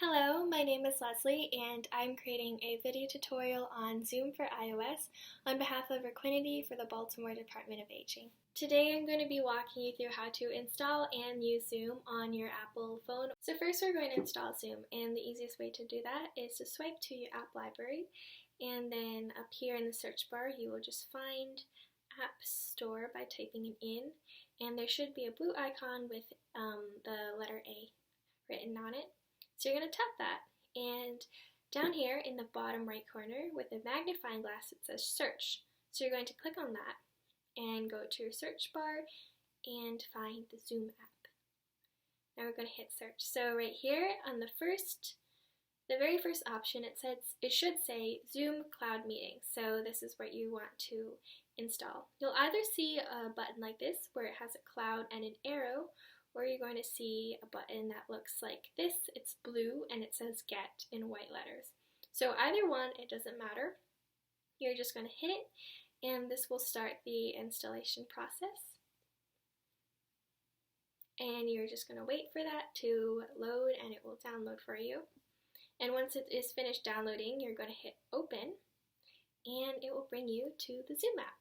Hello, my name is Leslie and I'm creating a video tutorial on Zoom for iOS on behalf of Equinity for the Baltimore Department of Aging. Today I'm going to be walking you through how to install and use Zoom on your Apple phone. So first we're going to install Zoom, and the easiest way to do that is to swipe to your app library, and then up here in the search bar you will just find App Store by typing it in, and there should be a blue icon with the letter A written on it. So you're going to tap that, and down here in the bottom right corner with the magnifying glass it says search. So you're going to click on that and go to your search bar and find the Zoom app. Now we're going to hit search. So right here on the very first option it should say Zoom Cloud Meeting. So this is what you want to install. You'll either see a button like this where it has a cloud and an arrow, or you're going to see a button that looks like this. It's blue and it says Get in white letters. So either one, it doesn't matter. You're just going to hit it, and this will start the installation process. And you're just going to wait for that to load, and it will download for you. And once it is finished downloading, you're going to hit open, and it will bring you to the Zoom app.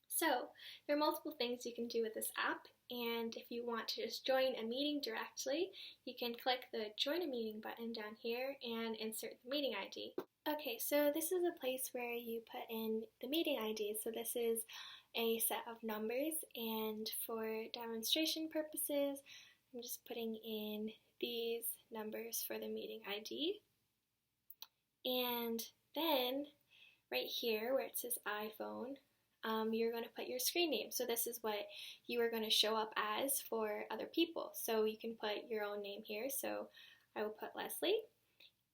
So there are multiple things you can do with this app, and if you want to just join a meeting directly, you can click the Join a Meeting button down here and insert the meeting ID. Okay, so this is a place where you put in the meeting ID. So this is a set of numbers, and for demonstration purposes, I'm just putting in these numbers for the meeting ID. And then right here where it says iPhone, you're going to put your screen name. So this is what you are going to show up as for other people. So you can put your own name here. So I will put Leslie.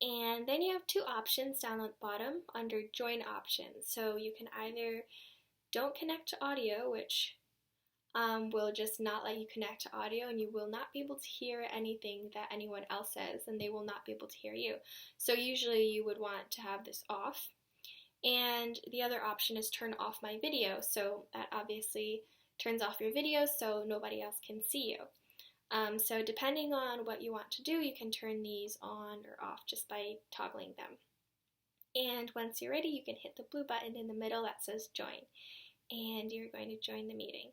And then you have two options down at the bottom under Join Options. So you can either don't connect to audio, which will just not let you connect to audio, and you will not be able to hear anything that anyone else says, and they will not be able to hear you. So usually you would want to have this off. And the other option is turn off my video, so that obviously turns off your video so nobody else can see you. So depending on what you want to do, you can turn these on or off just by toggling them. And once you're ready, you can hit the blue button in the middle that says join, and you're going to join the meeting.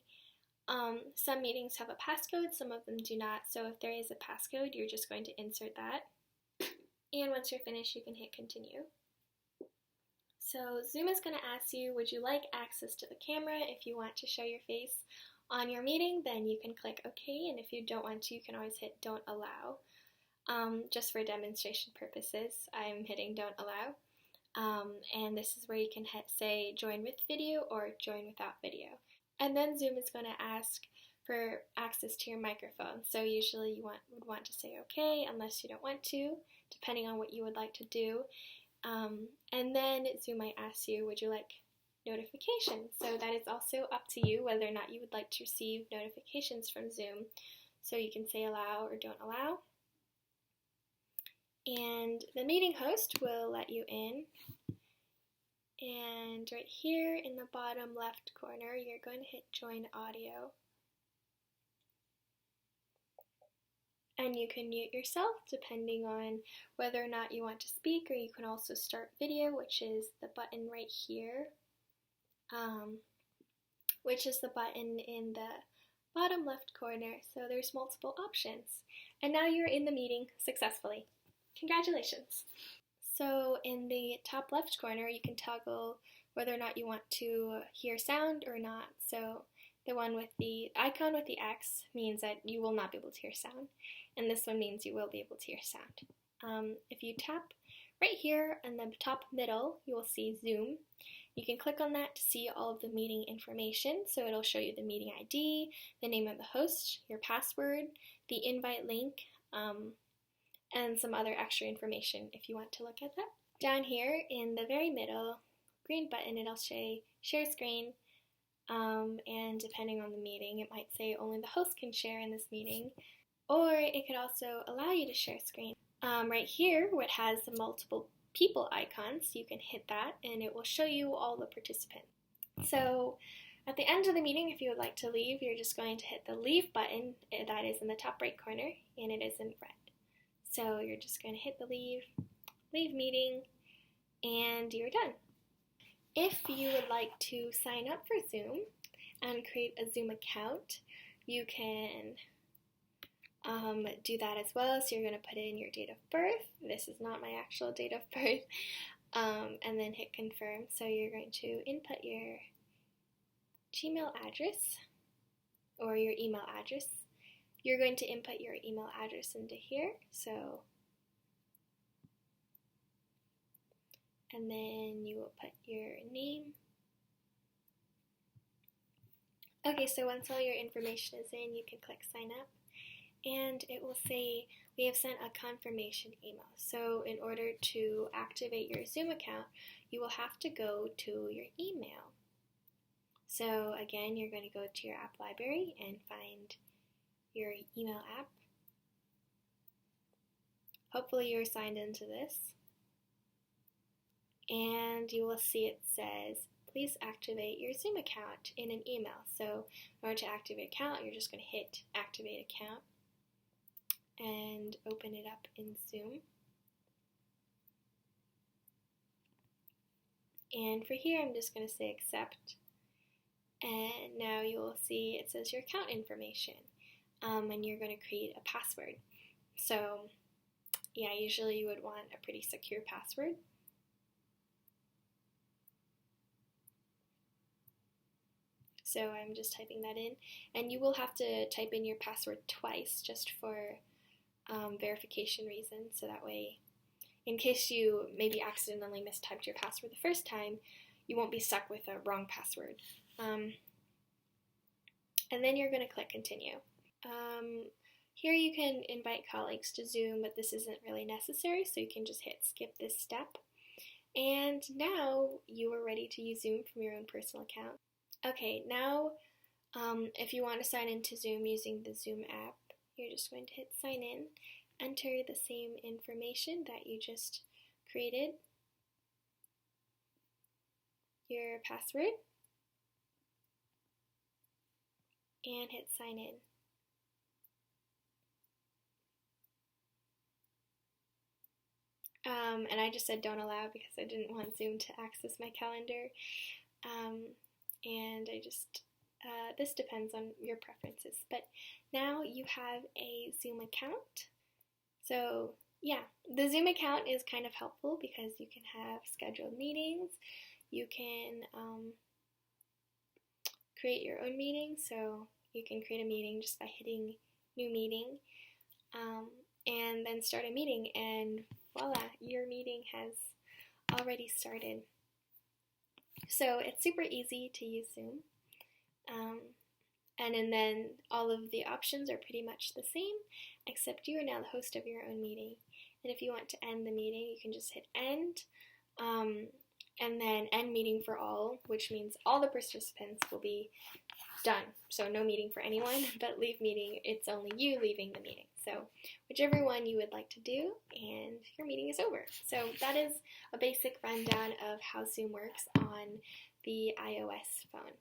Some meetings have a passcode, some of them do not, so if there is a passcode, you're just going to insert that. And once you're finished, you can hit continue. So Zoom is going to ask you, would you like access to the camera? If you want to show your face on your meeting, then you can click OK, and if you don't want to, you can always hit Don't Allow. Just for demonstration purposes, I'm hitting Don't Allow, and this is where you can hit, say, Join with Video or Join Without Video. And then Zoom is going to ask for access to your microphone, so usually you would want to say OK unless you don't want to, depending on what you would like to do. And then Zoom might ask you, would you like notifications? So that is also up to you whether or not you would like to receive notifications from Zoom. So you can say allow or don't allow. And the meeting host will let you in. And right here in the bottom left corner, you're going to hit join audio. And you can mute yourself depending on whether or not you want to speak, or you can also start video, which is the button right here, which is the button in the bottom left corner. So there's multiple options. And now you're in the meeting successfully. Congratulations! So in the top left corner, you can toggle whether or not you want to hear sound or not. So the one with the icon with the X means that you will not be able to hear sound, and this one means you will be able to hear sound. If you tap right here in the top middle, you will see Zoom. You can click on that to see all of the meeting information, so it'll show you the meeting ID, the name of the host, your password, the invite link, and some other extra information if you want to look at that. Down here in the very middle green button, it'll say share screen. And depending on the meeting, it might say only the host can share in this meeting, or it could also allow you to share screen. Right here, where it has the multiple people icons, you can hit that and it will show you all the participants. So at the end of the meeting, if you would like to leave, you're just going to hit the leave button that is in the top right corner, and it is in red. So you're just going to hit the leave meeting, and you're done. If you would like to sign up for Zoom and create a Zoom account, you can do that as well. So you're going to put in your date of birth. This is not my actual date of birth. And then hit confirm. So you're going to input your Gmail address or your email address. You're going to input your email address into here. And then you will put your name. Okay, so once all your information is in, you can click sign up, and it will say we have sent a confirmation email. So in order to activate your Zoom account, you will have to go to your email. So again, you're going to go to your app library and find your email app. Hopefully you're signed into this. And you will see it says, please activate your Zoom account in an email. So in order to activate an account, you're just going to hit activate account and open it up in Zoom. And for here, I'm just going to say accept. And now you will see it says your account information. And you're going to create a password. So yeah, usually you would want a pretty secure password. So I'm just typing that in, and you will have to type in your password twice just for verification reasons, so that way, in case you maybe accidentally mistyped your password the first time, you won't be stuck with a wrong password. And then you're going to click continue. Here you can invite colleagues to Zoom, but this isn't really necessary, so you can just hit skip this step. And now you are ready to use Zoom from your own personal account. Okay, now if you want to sign into Zoom using the Zoom app, you're just going to hit sign in, enter the same information that you just created, your password, and hit sign in. And I just said don't allow because I didn't want Zoom to access my calendar. And I just, this depends on your preferences. But now you have a Zoom account. So yeah, the Zoom account is kind of helpful because you can have scheduled meetings. You can create your own meetings. So you can create a meeting just by hitting new meeting and then start a meeting, and voila, your meeting has already started. So it's super easy to use Zoom, and then all of the options are pretty much the same, except you are now the host of your own meeting. And if you want to end the meeting, you can just hit end, and then end meeting for all, which means all the participants will be done. So no meeting for anyone, but leave meeting, it's only you leaving the meeting. So whichever one you would like to do, and your meeting is over. So that is a basic rundown of how Zoom works on the iOS phone.